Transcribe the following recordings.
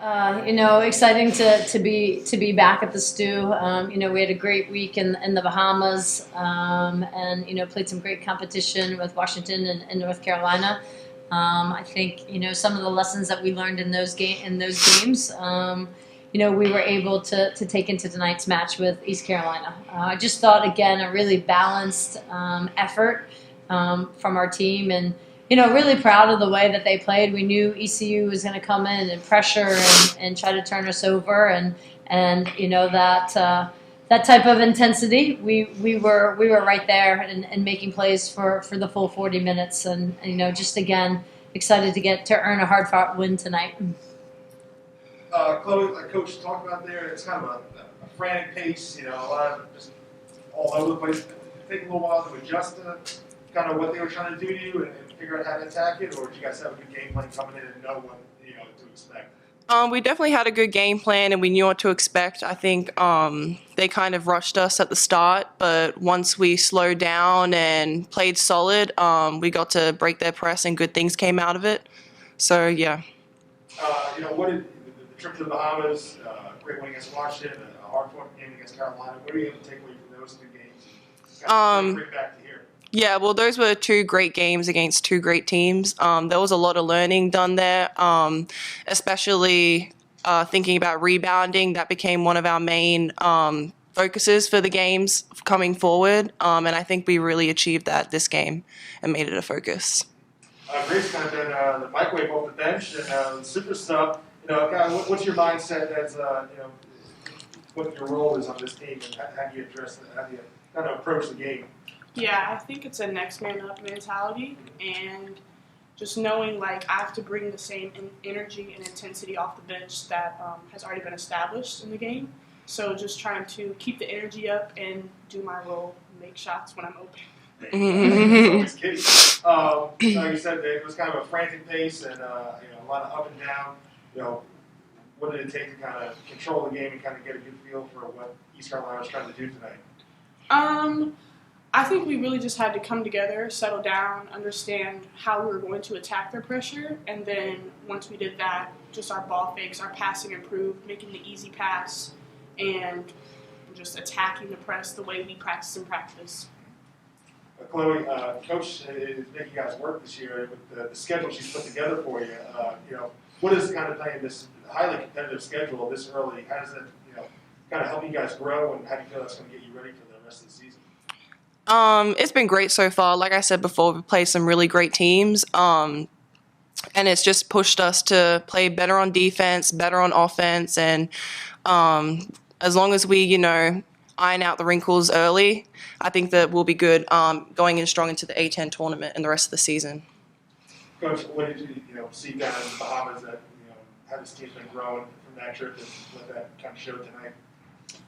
Exciting to be back at the Stew. We had a great week in the Bahamas, and played some great competition with Washington and North Carolina. I think some of the lessons that we learned in those games. We were able to take into tonight's match with East Carolina. I just thought, again, a really balanced effort from our team, and really proud of the way that they played. We knew ECU was going to come in and pressure and try to turn us over, and that type of intensity. We were right there and making plays for the full 40 minutes, and just again excited to earn a hard-fought win tonight. Chloe, like Coach talked about there, it's kind of a frantic pace, a lot of just all over the place. Did it take a little while to adjust to kind of what they were trying to do to you and figure out how to attack it, or did you guys have a good game plan coming in and know what to expect? We definitely had a good game plan and we knew what to expect. I think they kind of rushed us at the start, but once we slowed down and played solid, we got to break their press and good things came out of it. So, yeah. What did the trip to the Bahamas, great win against Washington, a hard-fought game against Carolina, what are you able to take away from those two games and kind of bring back to here? Yeah, well, those were two great games against two great teams. There was a lot of learning done there, especially thinking about rebounding. That became one of our main focuses for the games coming forward, and I think we really achieved that this game and made it a focus. Grace kind of been the microwave off the bench and super sub. What's your mindset as what your role is on this team, and how do you address it? How do you kind of approach the game? Yeah, I think it's a next man up mentality, and just knowing I have to bring the same energy and intensity off the bench that has already been established in the game. So just trying to keep the energy up and do my role, make shots when I'm open. Always kidding. Like you said, it was kind of a frantic pace and a lot of up and down. What did it take to kind of control the game and kind of get a good feel for what East Carolina was trying to do tonight? I think we really just had to come together, settle down, understand how we were going to attack their pressure, and then once we did that, just our ball fakes, our passing improved, making the easy pass, and just attacking the press the way we practice in practice. Chloe, Coach is making you guys work this year with the schedule she's put together for you. What is kind of playing this highly competitive schedule this early? How does that kind of help you guys grow, and how do you feel that's going to get you ready for the rest of the season? It's been great so far. Like I said before, we've played some really great teams, and it's just pushed us to play better on defense, better on offense, and as long as we, iron out the wrinkles early, I think that we'll be good going in strong into the A10 tournament and the rest of the season. Coach, what did you see down in the Bahamas that how this team's been growing from that trip and what that kind of showed tonight?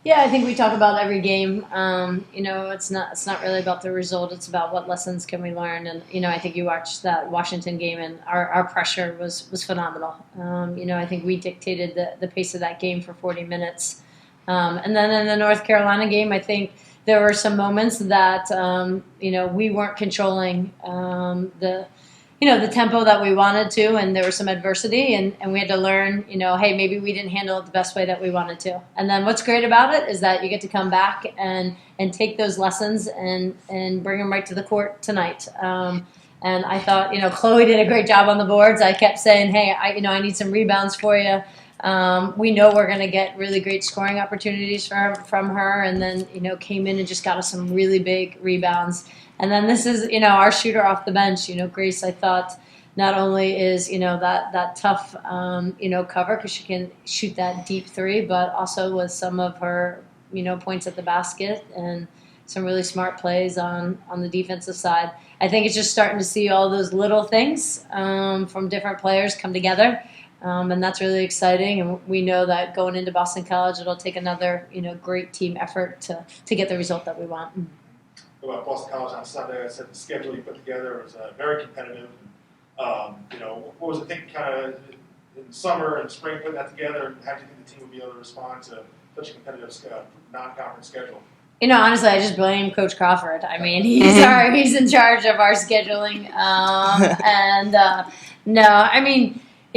Yeah, I think we talk about every game. It's not really about the result. It's about what lessons can we learn. And I think you watched that Washington game, and our pressure was phenomenal. I think we dictated the pace of that game for 40 minutes. And then in the North Carolina game, I think there were some moments that we weren't controlling the tempo that we wanted to, and there was some adversity, and we had to learn, hey, maybe we didn't handle it the best way that we wanted to. And then what's great about it is that you get to come back and take those lessons and bring them right to the court tonight. And I thought, Chloe did a great job on the boards. I kept saying, hey, I need some rebounds for you. We know we're going to get really great scoring opportunities from her, and then, came in and just got us some really big rebounds. And then this is, our shooter off the bench. Grace, I thought, not only is, that tough, cover because she can shoot that deep three, but also with some of her, points at the basket and some really smart plays on the defensive side. I think it's just starting to see all those little things from different players come together. And that's really exciting. And we know that going into Boston College, it'll take another, great team effort to get the result that we want. About Boston College on Sunday, I said the schedule you put together was very competitive. What was it think kind of in summer and spring putting that together, and how do you think the team would be able to respond to such a competitive non-conference schedule? Honestly, I just blame Coach Crawford. I mean, he's in charge of our scheduling.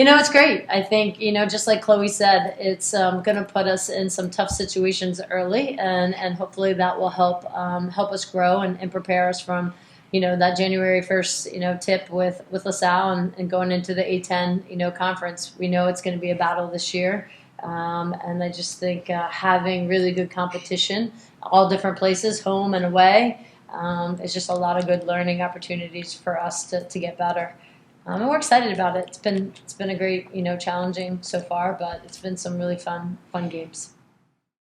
It's great. I think, just like Chloe said, it's going to put us in some tough situations early, and hopefully that will help us grow and prepare us from, that January 1st, tip with LaSalle and going into the A10, conference. We know it's going to be a battle this year. And I just think having really good competition, all different places, home and away, is just a lot of good learning opportunities for us to get better. And we're excited about it. It's been a great, challenging so far, but it's been some really fun games.